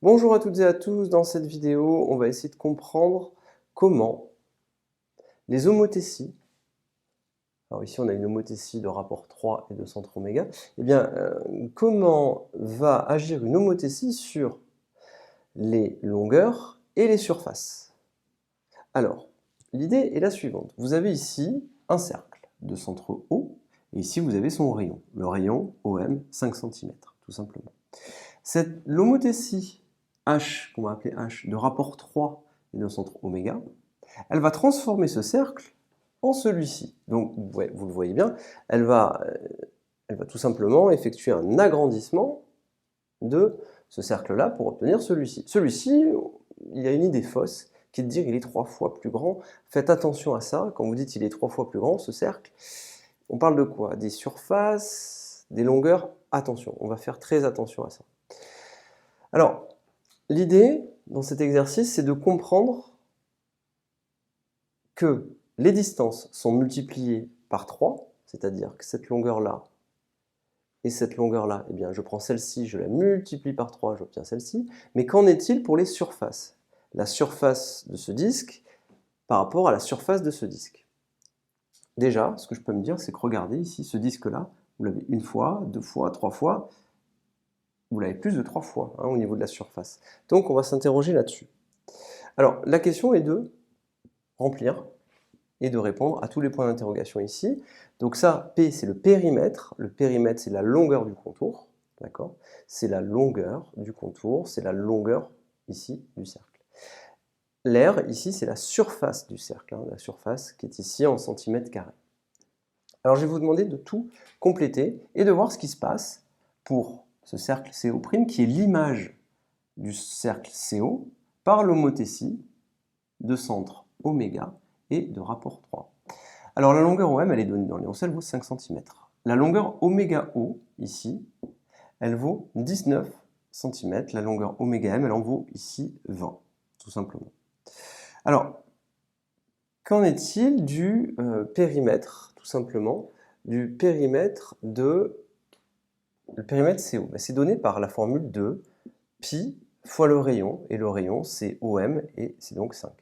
Bonjour à toutes et à tous, dans cette vidéo, on va essayer de comprendre comment les homothéties, alors ici on a une homothétie de rapport 3 et de centre oméga, comment va agir une homothétie sur les longueurs et les surfaces. Alors, l'idée est la suivante, vous avez ici un cercle de centre O, et ici vous avez son rayon, le rayon OM 5 cm, tout simplement. L'homothétie H, qu'on va appeler H, de rapport 3 et de centre oméga, elle va transformer ce cercle en celui-ci. Donc, ouais, vous le voyez bien, elle va tout simplement effectuer un agrandissement de ce cercle-là pour obtenir celui-ci. Celui-ci, il y a une idée fausse qui est de dire qu'il est 3 fois plus grand. Faites attention à ça, quand vous dites qu'il est 3 fois plus grand, ce cercle, on parle de quoi? Des surfaces, des longueurs. Attention, on va faire très attention à ça. Alors, l'idée dans cet exercice, c'est de comprendre que les distances sont multipliées par 3, c'est-à-dire que cette longueur-là et cette longueur-là, eh bien, je prends celle-ci, je la multiplie par 3, j'obtiens celle-ci. Mais qu'en est-il pour les surfaces? La surface de ce disque par rapport à la surface de ce disque. Déjà, ce que je peux me dire, c'est que regardez ici, ce disque-là, vous l'avez une fois, deux fois, trois fois, vous l'avez plus de 3 fois au niveau de la surface. Donc on va s'interroger là-dessus. Alors la question est de remplir et de répondre à tous les points d'interrogation ici. Donc ça, P, c'est le périmètre. Le périmètre, c'est la longueur du contour. D'accord? C'est la longueur du contour, c'est la longueur ici du cercle. L'air, ici, c'est la surface du cercle, la surface qui est ici en centimètres carrés. Alors je vais vous demander de tout compléter et de voir ce qui se passe pour ce cercle CO' qui est l'image du cercle CO par l'homothétie de centre oméga et de rapport 3. Alors la longueur OM, elle est donnée dans l'énoncé, elle vaut 5 cm. La longueur oméga O, ici, elle vaut 19 cm. La longueur oméga M, elle en vaut ici 20, tout simplement. Alors, qu'en est-il du périmètre, tout simplement, du périmètre le périmètre CO? C'est donné par la formule de pi fois le rayon, et le rayon c'est OM, et c'est donc 5.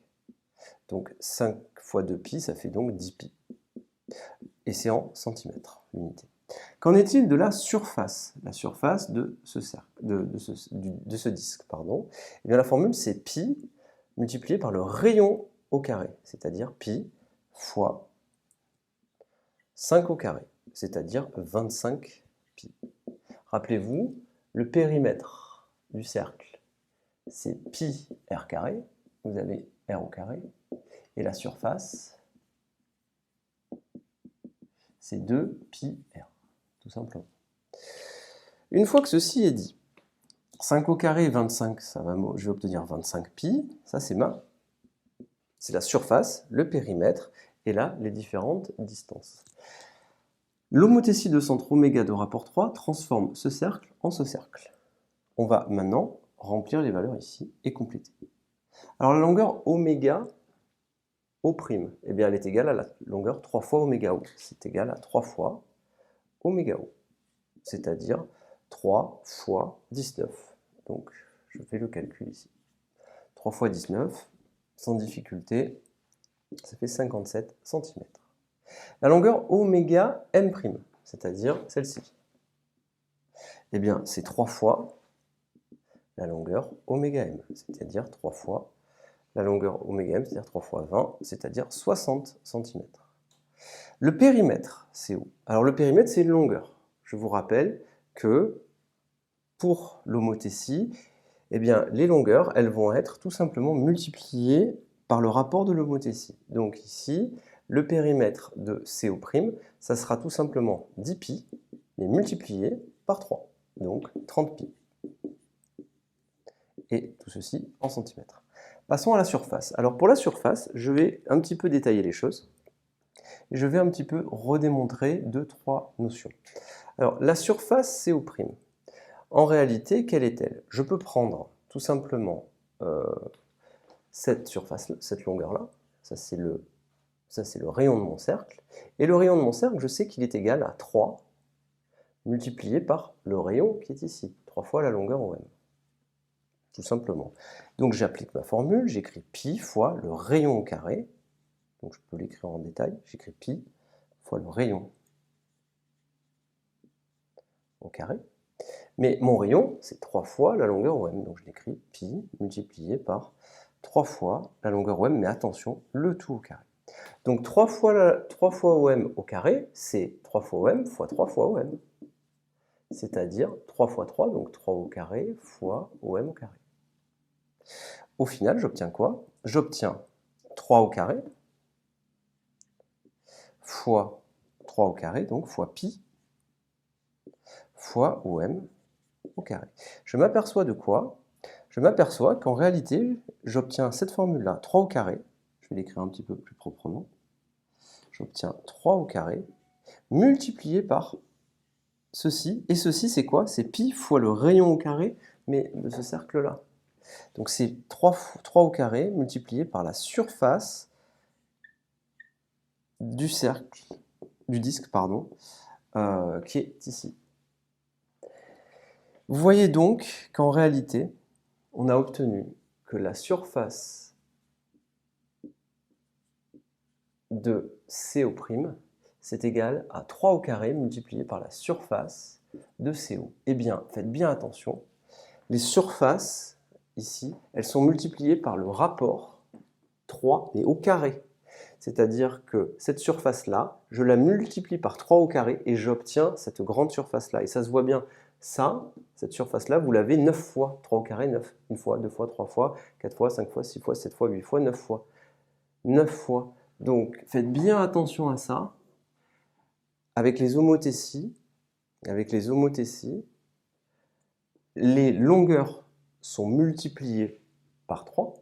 Donc 5 fois 2pi, ça fait donc 10pi. Et c'est en centimètres, l'unité. Qu'en est-il de la surface? La surface de ce cercle, de ce disque, pardon. Eh bien, la formule, c'est pi multiplié par le rayon au carré, c'est-à-dire pi fois 5 au carré, c'est-à-dire 25 pi. Rappelez-vous, le périmètre du cercle, c'est pi r carré, vous avez r au carré, et la surface, c'est 2 pi r, tout simplement. Une fois que ceci est dit, 5 au carré, 25, je vais obtenir 25 pi, ça c'est la surface, le périmètre, et là, les différentes distances. L'homothétie de centre oméga de rapport 3 transforme ce cercle en ce cercle. On va maintenant remplir les valeurs ici et compléter. Alors la longueur oméga O', eh bien, elle est égale à la longueur 3 fois oméga O. C'est égal à 3 fois oméga O, c'est-à-dire 3 fois 19. Donc, je fais le calcul ici. 3 fois 19, sans difficulté, ça fait 57 cm. La longueur oméga M', c'est-à-dire celle-ci, eh bien, c'est 3 fois la longueur oméga M, c'est-à-dire 3 fois la longueur oméga M, c'est-à-dire 3 fois 20, c'est-à-dire 60 cm. Le périmètre CO. Alors le périmètre, c'est une longueur. Je vous rappelle que pour l'homothétie, eh bien, les longueurs, elles vont être tout simplement multipliées par le rapport de l'homothétie. Donc ici, le périmètre de CO', ça sera tout simplement 10pi, mais multiplié par 3, donc 30pi. Et tout ceci en centimètres. Passons à la surface. Alors pour la surface, je vais un petit peu détailler les choses. Je vais un petit peu redémontrer 2-3 notions. Alors la surface CO', en réalité, quelle est-elle? Je peux prendre tout simplement cette surface, cette longueur-là, ça c'est le rayon de mon cercle, et le rayon de mon cercle, je sais qu'il est égal à 3 multiplié par le rayon qui est ici, 3 fois la longueur OM. tout simplement. Donc j'applique ma formule, j'écris pi fois le rayon au carré, donc je peux l'écrire en détail, j'écris pi fois le rayon au carré. Mais mon rayon, c'est 3 fois la longueur OM, donc je l'écris pi multiplié par 3 fois la longueur OM, mais attention, le tout au carré. Donc 3 fois OM au carré, c'est 3 fois OM fois 3 fois OM. C'est-à-dire 3 fois 3, donc 3 au carré fois OM au carré. Au final, j'obtiens quoi? J'obtiens 3 au carré fois 3 au carré, donc fois pi fois OM au carré. Je m'aperçois de quoi? Je m'aperçois qu'en réalité, j'obtiens cette formule-là, 3 au carré, je vais l'écrire un petit peu plus proprement, j'obtiens 3 au carré, multiplié par ceci, et ceci c'est quoi? C'est pi fois le rayon au carré, mais de ce cercle-là. Donc c'est 3 au carré multiplié par la surface du cercle, du disque, pardon, qui est ici. Vous voyez donc qu'en réalité, on a obtenu que la surface de CO', c'est égal à 3 au carré multiplié par la surface de CO. Eh bien, faites bien attention, les surfaces, ici, elles sont multipliées par le rapport 3, mais au carré. C'est-à-dire que cette surface-là, je la multiplie par 3 au carré et j'obtiens cette grande surface-là. Et ça se voit bien, ça, cette surface-là, vous l'avez 9 fois. 3 au carré, 9. Une fois, 2 fois, 3 fois, 4 fois, 5 fois, 6 fois, 7 fois, 8 fois, 9 fois. 9 fois. Donc, faites bien attention à ça. Avec les homothéties, les longueurs sont multipliées par 3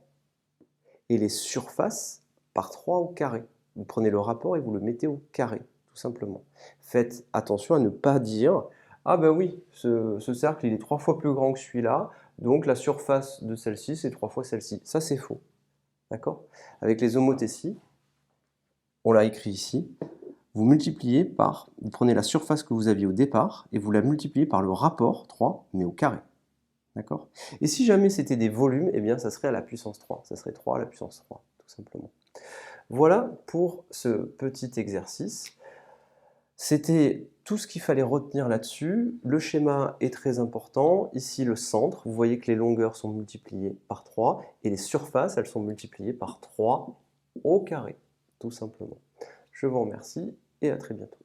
et les surfaces par 3 au carré. Vous prenez le rapport et vous le mettez au carré, tout simplement. Faites attention à ne pas dire « Ah ben oui, ce cercle il est 3 fois plus grand que celui-là, donc la surface de celle-ci c'est 3 fois celle-ci ». Ça c'est faux. D'accord? Avec les homothéties, on l'a écrit ici, vous multipliez par, vous prenez la surface que vous aviez au départ et vous la multipliez par le rapport 3, mais au carré. D'accord? Et si jamais c'était des volumes, eh bien ça serait à la puissance 3. Ça serait 3 à la puissance 3, tout simplement. Voilà pour ce petit exercice. C'était tout ce qu'il fallait retenir là-dessus. Le schéma est très important. Ici, le centre, vous voyez que les longueurs sont multipliées par 3 et les surfaces, elles sont multipliées par 3 au carré, tout simplement. Je vous remercie et à très bientôt.